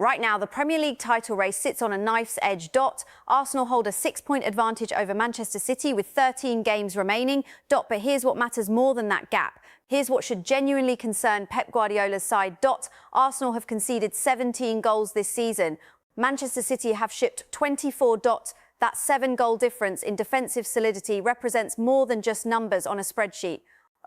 Right now, the Premier League title race sits on a knife's edge. Arsenal hold a 6-point advantage over Manchester City with 13 games remaining. But here's what matters more than that gap. Here's what should genuinely concern Pep Guardiola's side. Arsenal have conceded 17 goals this season. Manchester City have shipped 24. That 7-goal difference in defensive solidity represents more than just numbers on a spreadsheet.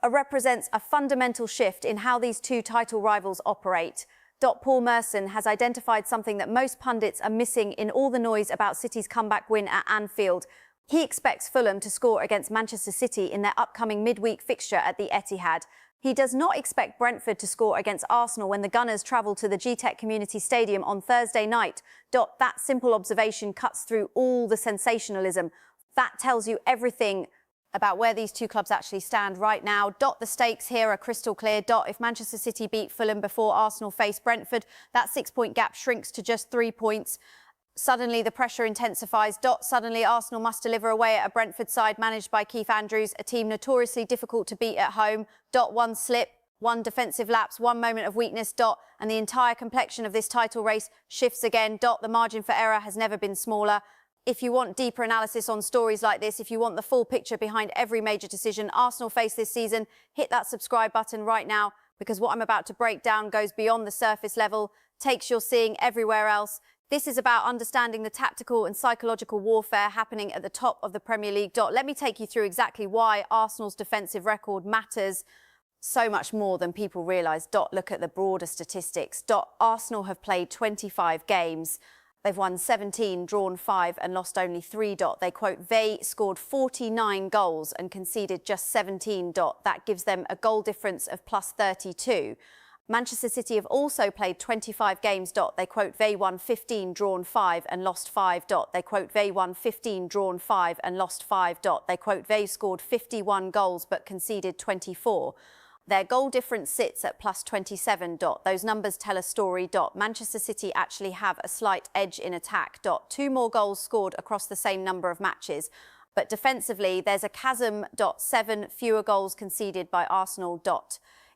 It represents a fundamental shift in how these two title rivals operate. Paul Merson has identified something that most pundits are missing in all the noise about City's comeback win at Anfield. He expects Fulham to score against Manchester City in their upcoming midweek fixture at the Etihad. He does not expect Brentford to score against Arsenal when the Gunners travel to the GTEC Community Stadium on Thursday night. That simple observation cuts through all the sensationalism. That tells you everything about where these two clubs actually stand right now. The stakes here are crystal clear. If Manchester City beat Fulham before Arsenal face Brentford, that 6-point gap shrinks to just 3 points. Suddenly, the pressure intensifies. Suddenly, Arsenal must deliver away at a Brentford side managed by Keith Andrews, a team notoriously difficult to beat at home. One slip, one defensive lapse, one moment of weakness. And the entire complexion of this title race shifts again. The margin for error has never been smaller. If you want deeper analysis on stories like this, if you want the full picture behind every major decision Arsenal face this season, hit that subscribe button right now, because what I'm about to break down goes beyond the surface level, takes your seeing everywhere else. This is about understanding the tactical and psychological warfare happening at the top of the Premier League. Let me take you through exactly why Arsenal's defensive record matters so much more than people realise. Look at the broader statistics. Arsenal have played 25 games. They've won 17, drawn 5 and lost only 3. They quote, they scored 49 goals and conceded just 17. That gives them a goal difference of plus 32. Manchester City have also played 25 games. They quote, they won 15, drawn 5 and lost 5. They quote, they won 15, drawn 5 and lost 5. They quote, they scored 51 goals but conceded 24. Their goal difference sits at plus 27. Those numbers tell a story. Manchester City actually have a slight edge in attack. 2 more goals scored across the same number of matches. But defensively, there's a chasm. 7 fewer goals conceded by Arsenal.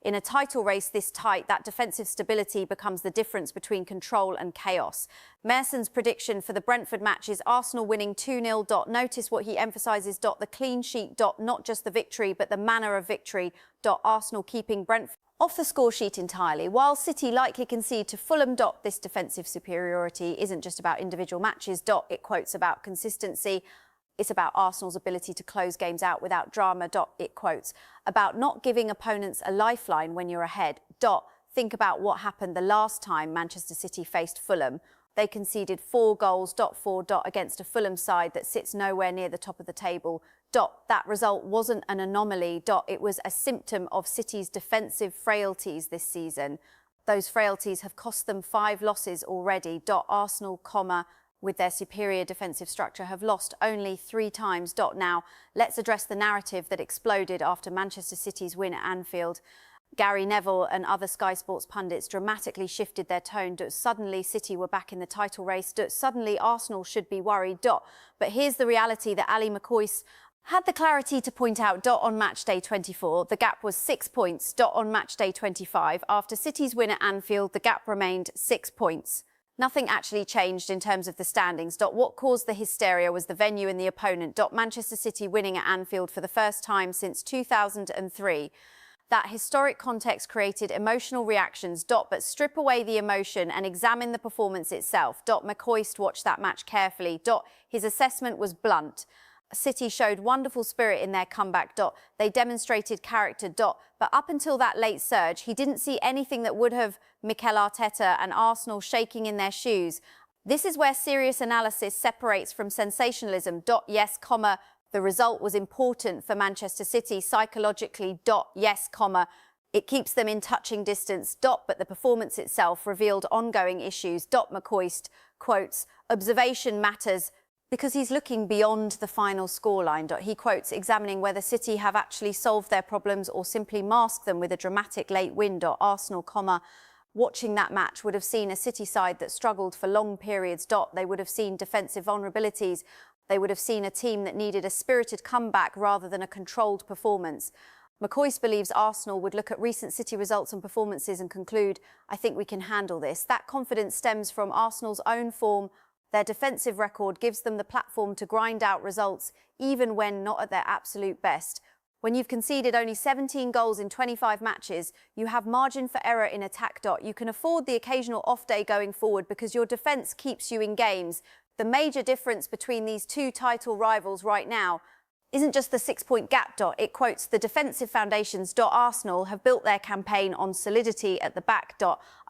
In a title race this tight, that defensive stability becomes the difference between control and chaos. Merson's prediction for the Brentford match is Arsenal winning 2-0. Notice what he emphasises. The clean sheet. Not just the victory, but the manner of victory. Arsenal keeping Brentford off the score sheet entirely. While City likely concede to Fulham. This defensive superiority isn't just about individual matches. It quotes about consistency. It's about Arsenal's ability to close games out without drama. It quotes about not giving opponents a lifeline when you're ahead. Think about what happened the last time Manchester City faced Fulham. They conceded 4 goals. 4 against a Fulham side that sits nowhere near the top of the table. That result wasn't an anomaly. It was a symptom of City's defensive frailties this season. Those frailties have cost them 5 losses already. Arsenal, with their superior defensive structure, have lost only 3 times. Now, let's address the narrative that exploded after Manchester City's win at Anfield. Gary Neville and other Sky Sports pundits dramatically shifted their tone. Suddenly, City were back in the title race. Suddenly, Arsenal should be worried. But here's the reality that Ali McCoist had the clarity to point out. On match day 24, the gap was 6 points. On match day 25, after City's win at Anfield, the gap remained 6 points. Nothing actually changed in terms of the standings. What caused the hysteria was the venue and the opponent. Manchester City winning at Anfield for the first time since 2003. That historic context created emotional reactions. But strip away the emotion and examine the performance itself. McCoist watched that match carefully. His assessment was blunt. City showed wonderful spirit in their comeback. They demonstrated character. But up until that late surge, he didn't see anything that would have Mikel Arteta and Arsenal shaking in their shoes. This is where serious analysis separates from sensationalism. Yes, the result was important for Manchester City psychologically. Yes, it keeps them in touching distance. But the performance itself revealed ongoing issues. McCoist quotes, observation matters, because he's looking beyond the final scoreline. He quotes, examining whether City have actually solved their problems or simply masked them with a dramatic late win. Arsenal, watching that match would have seen a City side that struggled for long periods. They would have seen defensive vulnerabilities. They would have seen a team that needed a spirited comeback rather than a controlled performance. McCoyce believes Arsenal would look at recent City results and performances and conclude, I think we can handle this. That confidence stems from Arsenal's own form. Their defensive record gives them the platform to grind out results, even when not at their absolute best. When you've conceded only 17 goals in 25 matches, you have margin for error in attack. You can afford the occasional off day going forward because your defence keeps you in games. The major difference between these two title rivals right now isn't just the 6-point gap. It quotes the defensive foundations. Arsenal have built their campaign on solidity at the back.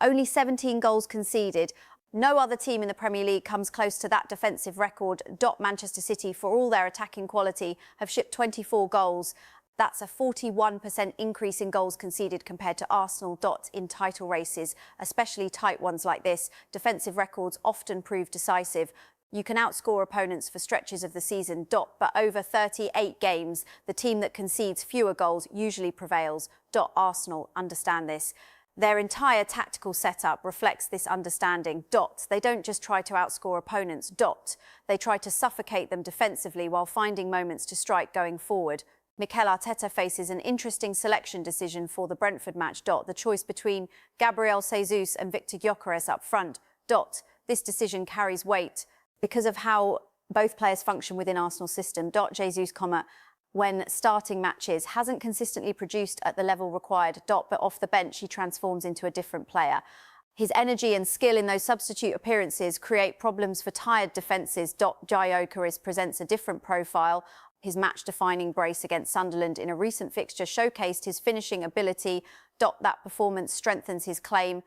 Only 17 goals conceded. No other team in the Premier League comes close to that defensive record. Manchester City, for all their attacking quality, have shipped 24 goals. That's a 41% increase in goals conceded compared to Arsenal. In title races, especially tight ones like this, defensive records often prove decisive. You can outscore opponents for stretches of the season. But over 38 games, the team that concedes fewer goals usually prevails. Arsenal understand this. Their entire tactical setup reflects this understanding. They don't just try to outscore opponents. They try to suffocate them defensively while finding moments to strike going forward. Mikel Arteta faces an interesting selection decision for the Brentford match. The choice between Gabriel Jesus and Victor Gyökeres up front. This decision carries weight because of how both players function within Arsenal's system. Jesus, when starting matches, hasn't consistently produced at the level required. But off the bench, he transforms into a different player. His energy and skill in those substitute appearances create problems for tired defences. Gyökeres presents a different profile. His match-defining brace against Sunderland in a recent fixture showcased his finishing ability. That performance strengthens his claim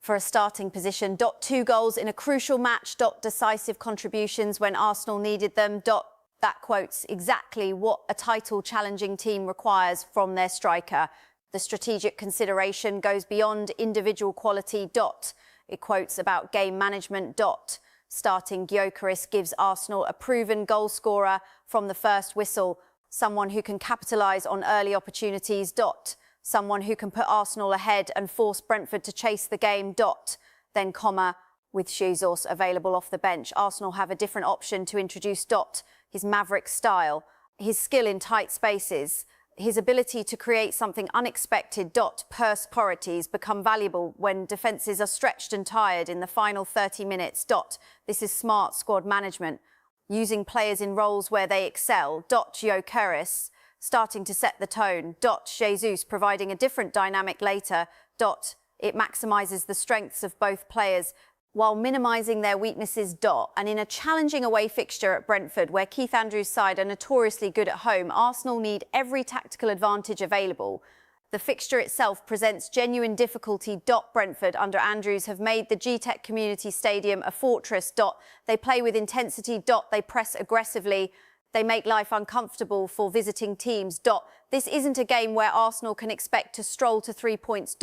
for a starting position. 2 goals in a crucial match. Decisive contributions when Arsenal needed them. That quotes exactly what a title-challenging team requires from their striker. The strategic consideration goes beyond individual quality. It quotes about game management. Starting Gyökeres gives Arsenal a proven goal scorer from the first whistle, someone who can capitalise on early opportunities. Someone who can put Arsenal ahead and force Brentford to chase the game. Then, with Jesus available off the bench, Arsenal have a different option to introduce. His maverick style, his skill in tight spaces, his ability to create something unexpected. Priorities become valuable when defences are stretched and tired in the final 30 minutes. This is smart squad management, using players in roles where they excel. Gyökeres starting to set the tone. Jesus providing a different dynamic later. It maximises the strengths of both players while minimising their weaknesses. And in a challenging away fixture at Brentford, where Keith Andrews' side are notoriously good at home, Arsenal need every tactical advantage available. The fixture itself presents genuine difficulty. Brentford, under Andrews, have made the G-Tech Community Stadium a fortress. They play with intensity. They press aggressively. They make life uncomfortable for visiting teams. This isn't a game where Arsenal can expect to stroll to 3 points.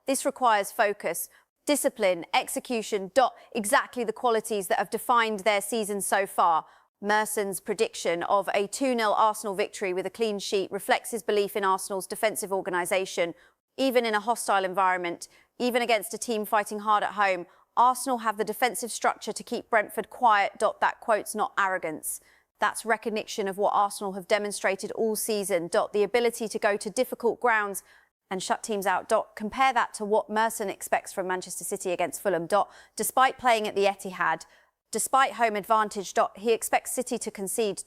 This requires focus, discipline, execution. Exactly the qualities that have defined their season so far. Merson's prediction of a 2-0 Arsenal victory with a clean sheet reflects his belief in Arsenal's defensive organisation. Even in a hostile environment, even against a team fighting hard at home, Arsenal have the defensive structure to keep Brentford quiet. That quote's not arrogance. That's recognition of what Arsenal have demonstrated all season. The ability to go to difficult grounds and shut teams out. Compare that to what Merson expects from Manchester City against Fulham. Despite playing at the Etihad, despite home advantage, he expects City to concede.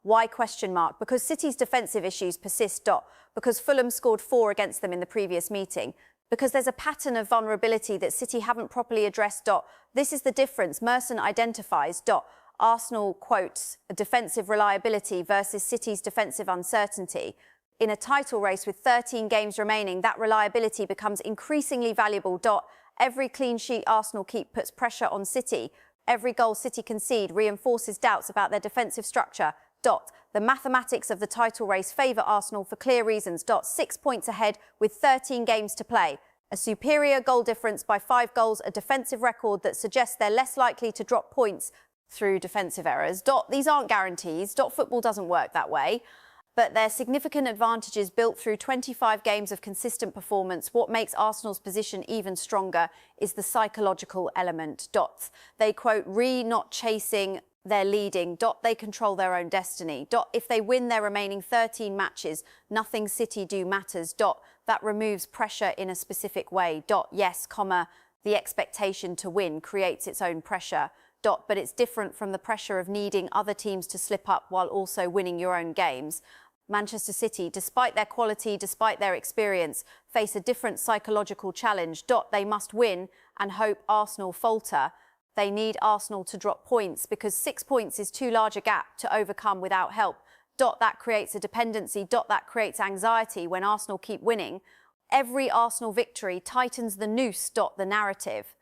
Why ? Because City's defensive issues persist. Because Fulham scored 4 against them in the previous meeting. Because there's a pattern of vulnerability that City haven't properly addressed. This is the difference Merson identifies. Arsenal quotes a defensive reliability versus City's defensive uncertainty. In a title race with 13 games remaining, that reliability becomes increasingly valuable. Every clean sheet Arsenal keep puts pressure on City. Every goal City concede reinforces doubts about their defensive structure. The mathematics of the title race favour Arsenal for clear reasons. 6 points ahead with 13 games to play. A superior goal difference by 5 goals, a defensive record that suggests they're less likely to drop points through defensive errors. These aren't guarantees. Football doesn't work that way. But their significant advantages built through 25 games of consistent performance. What makes Arsenal's position even stronger is the psychological element. They quote, not chasing they're leading. They control their own destiny. If they win their remaining 13 matches, nothing City do matters. That removes pressure in a specific way. Yes, the expectation to win creates its own pressure. But it's different from the pressure of needing other teams to slip up while also winning your own games. Manchester City, despite their quality, despite their experience, face a different psychological challenge. They must win and hope Arsenal falter. They need Arsenal to drop points because 6 points is too large a gap to overcome without help. That creates a dependency. That creates anxiety when Arsenal keep winning. Every Arsenal victory tightens the noose. The narrative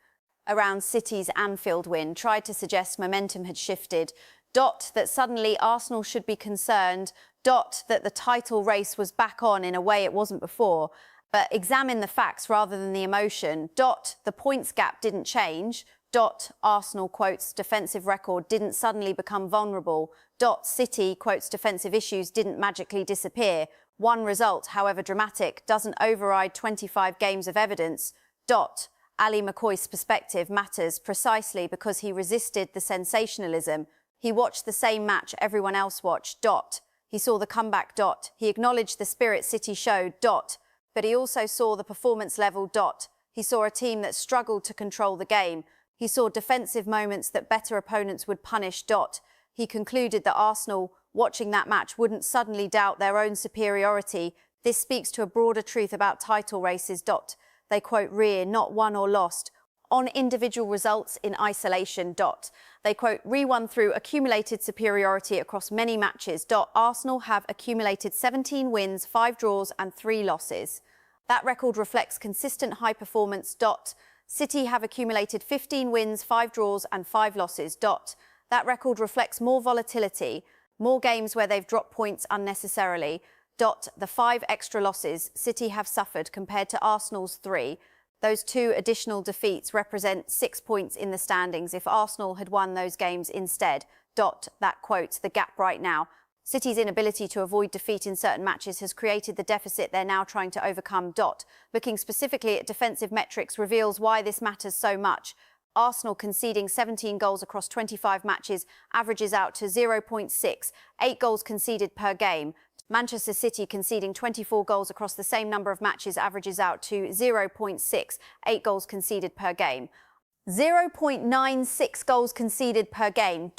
around City's Anfield win tried to suggest momentum had shifted. That suddenly Arsenal should be concerned. That the title race was back on in a way it wasn't before. But examine the facts rather than the emotion. The points gap didn't change. Arsenal, quotes, defensive record didn't suddenly become vulnerable. City, quotes, defensive issues didn't magically disappear. One result, however dramatic, doesn't override 25 games of evidence. Ali McCoy's perspective matters precisely because he resisted the sensationalism. He watched the same match everyone else watched. He saw the comeback. He acknowledged the spirit City showed. But he also saw the performance level. He saw a team that struggled to control the game. He saw defensive moments that better opponents would punish. He concluded that Arsenal, watching that match, wouldn't suddenly doubt their own superiority. This speaks to a broader truth about title races. They, quote, rear, not won or lost, on individual results in isolation. They, quote, re-won through accumulated superiority across many matches. Arsenal have accumulated 17 wins, 5 draws and 3 losses. That record reflects consistent high performance. City have accumulated 15 wins, 5 draws and 5 losses. That record reflects more volatility, more games where they've dropped points unnecessarily. The 5 extra losses City have suffered compared to Arsenal's 3. Those 2 additional defeats represent 6 points in the standings if Arsenal had won those games instead. That quotes the gap right now. City's inability to avoid defeat in certain matches has created the deficit they're now trying to overcome. Looking specifically at defensive metrics reveals why this matters so much. Arsenal conceding 17 goals across 25 matches averages out to 0.6, 8 goals conceded per game. Manchester City conceding 24 goals across the same number of matches averages out to 0.6, 8 goals conceded per game. 0.96 goals conceded per game.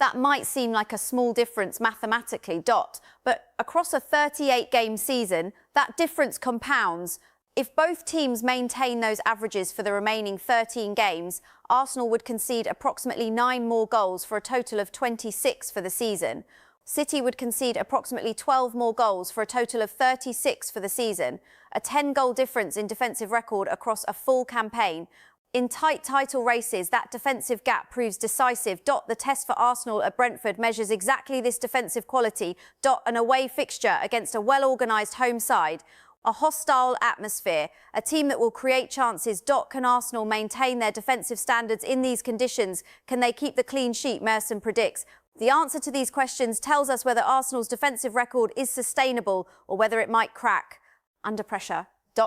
That might seem like a small difference mathematically, but across a 38-game season, that difference compounds. If both teams maintain those averages for the remaining 13 games, Arsenal would concede approximately 9 more goals for a total of 26 for the season. City would concede approximately 12 more goals for a total of 36 for the season, a 10-goal difference in defensive record across a full campaign. In tight title races, that defensive gap proves decisive. The test for Arsenal at Brentford measures exactly this defensive quality. An away fixture against a well-organised home side. A hostile atmosphere, a team that will create chances. Can Arsenal maintain their defensive standards in these conditions? Can they keep the clean sheet, Merson predicts? The answer to these questions tells us whether Arsenal's defensive record is sustainable or whether it might crack under pressure.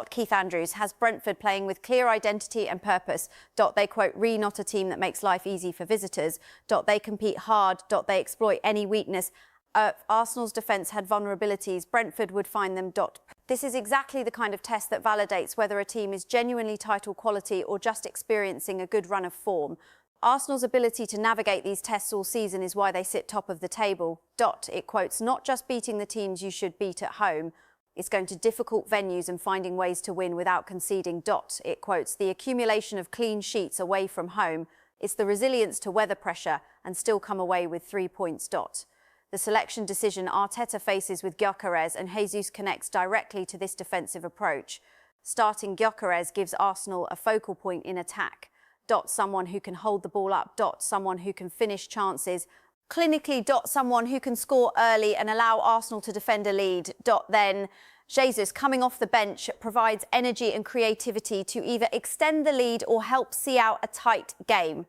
Keith Andrews has Brentford playing with clear identity and purpose. They, quote, not a team that makes life easy for visitors. They compete hard. They exploit any weakness. Arsenal's defence had vulnerabilities. Brentford would find them. This is exactly the kind of test that validates whether a team is genuinely title quality or just experiencing a good run of form. Arsenal's ability to navigate these tests all season is why they sit top of the table. It quotes, not just beating the teams you should beat at home. It's going to difficult venues and finding ways to win without conceding. It quotes, the accumulation of clean sheets away from home. It's the resilience to weather pressure and still come away with 3 points. The selection decision Arteta faces with Gyökeres and Jesus connects directly to this defensive approach. Starting Gyökeres gives Arsenal a focal point in attack. Someone who can hold the ball up. Someone who can finish chances. Clinically, someone who can score early and allow Arsenal to defend a lead. Then Jesus, coming off the bench, provides energy and creativity to either extend the lead or help see out a tight game.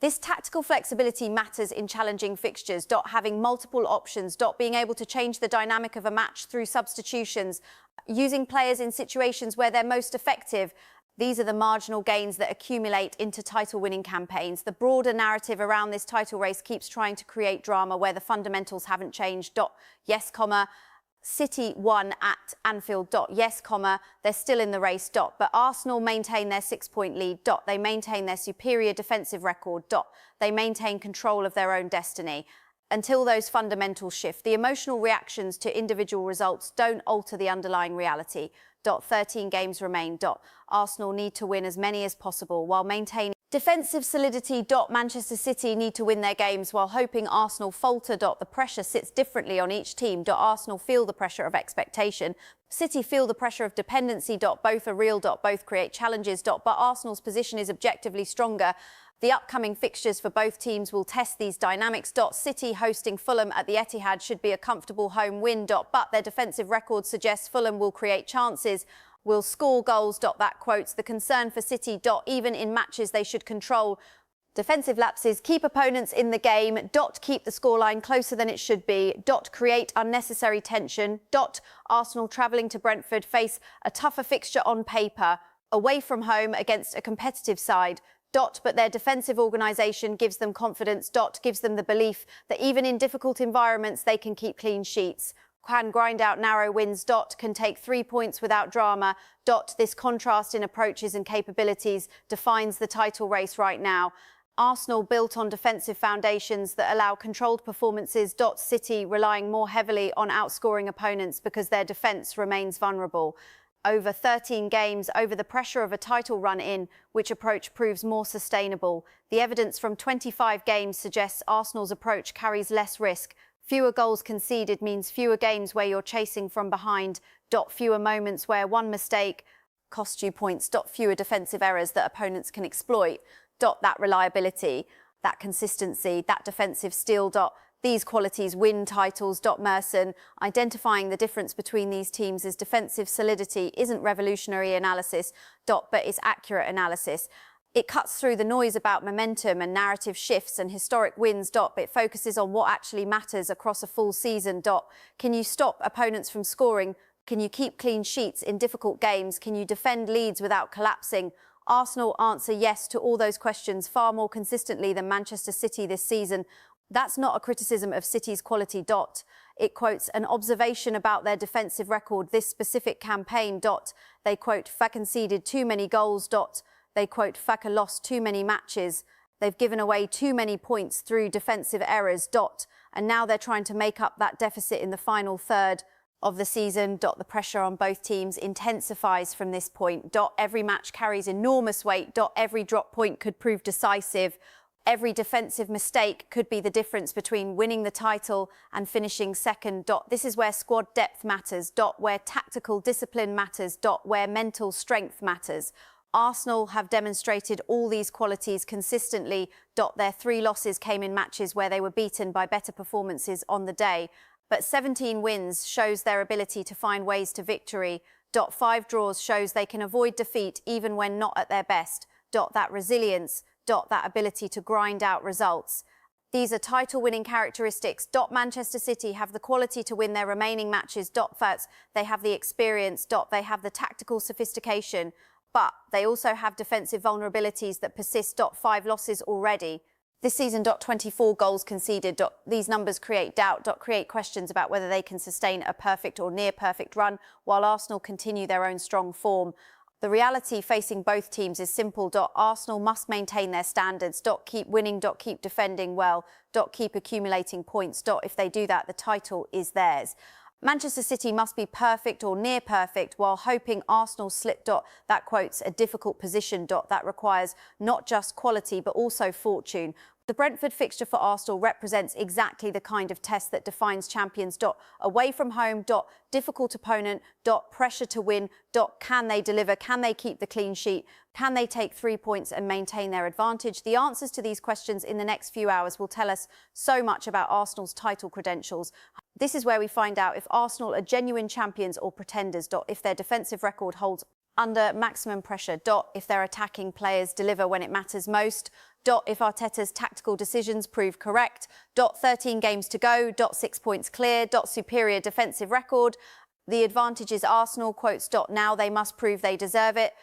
This tactical flexibility matters in challenging fixtures. Having multiple options. Being able to change the dynamic of a match through substitutions. Using players in situations where they're most effective. These are the marginal gains that accumulate into title-winning campaigns. The broader narrative around this title race keeps trying to create drama where the fundamentals haven't changed. Yes, City won at Anfield. Yes, they're still in the race. But Arsenal maintain their 6-point lead. They maintain their superior defensive record. They maintain control of their own destiny. Until those fundamentals shift, the emotional reactions to individual results don't alter the underlying reality. 13 games remain. Arsenal need to win as many as possible while maintaining defensive solidity. Manchester City need to win their games while hoping Arsenal falter. The pressure sits differently on each team. Arsenal feel the pressure of expectation. City feel the pressure of dependency. Both are real. Both create challenges. But Arsenal's position is objectively stronger. The upcoming fixtures for both teams will test these dynamics. City hosting Fulham at the Etihad should be a comfortable home win. But their defensive record suggests Fulham will create chances, will score goals. That quotes the concern for City. Even in matches they should control. Defensive lapses keep opponents in the game. Keep the scoreline closer than it should be. Create unnecessary tension. Arsenal travelling to Brentford face a tougher fixture on paper, away from home against a competitive side. But their defensive organisation gives them confidence. Gives them the belief that even in difficult environments they can keep clean sheets, can grind out narrow wins. Can take 3 points without drama. This contrast in approaches and capabilities defines the title race right now. Arsenal built on defensive foundations that allow controlled performances. City relying more heavily on outscoring opponents because their defence remains vulnerable. Over 13 games, over the pressure of a title run in, which approach proves more sustainable? The evidence from 25 games suggests Arsenal's approach carries less risk. Fewer goals conceded means fewer games where you're chasing from behind. Fewer moments where one mistake costs you points. Fewer defensive errors that opponents can exploit. That reliability, that consistency, that defensive steel. These qualities win titles. Merson, identifying the difference between these teams as defensive solidity isn't revolutionary analysis, but it's accurate analysis. It cuts through the noise about momentum and narrative shifts and historic wins. It focuses on what actually matters across a full season. Can you stop opponents from scoring? Can you keep clean sheets in difficult games? Can you defend leads without collapsing? Arsenal answer yes to all those questions far more consistently than Manchester City this season. That's not a criticism of City's quality. It quotes an observation about their defensive record this specific campaign. They quote conceded too many goals. They quote lost too many matches. They've given away too many points through defensive errors. And now they're trying to make up that deficit in the final third of the season. The pressure on both teams intensifies from this point. Every match carries enormous weight. Every drop point could prove decisive. Every defensive mistake could be the difference between winning the title and finishing second. This is where squad depth matters. Where tactical discipline matters. Where mental strength matters. Arsenal have demonstrated all these qualities consistently. Their 3 losses came in matches where they were beaten by better performances on the day. But 17 wins shows their ability to find ways to victory. 5 draws shows they can avoid defeat even when not at their best. That resilience. That ability to grind out results. These are title-winning characteristics. Manchester City have the quality to win their remaining matches. First, they have the experience. They have the tactical sophistication. But they also have defensive vulnerabilities that persist. 5 losses already. This season, 24 goals conceded. These numbers create doubt. Create questions about whether they can sustain a perfect or near-perfect run while Arsenal continue their own strong form. The reality facing both teams is simple. Arsenal must maintain their standards. Keep winning. Keep defending well. Keep accumulating points. If they do that, the title is theirs. Manchester City must be perfect or near perfect while hoping Arsenal slip. That quotes a difficult position. That requires not just quality but also fortune. The Brentford fixture for Arsenal represents exactly the kind of test that defines champions. Away from home. Difficult opponent. Pressure to win. Can they deliver? Can they keep the clean sheet? Can they take 3 points and maintain their advantage? The answers to these questions in the next few hours will tell us so much about Arsenal's title credentials. This is where we find out if Arsenal are genuine champions or pretenders. If their defensive record holds under maximum pressure. If their attacking players deliver when it matters most. If Arteta's tactical decisions prove correct. 13 games to go. 6 points clear. Superior defensive record. The advantage is Arsenal, quotes. Now they must prove they deserve it.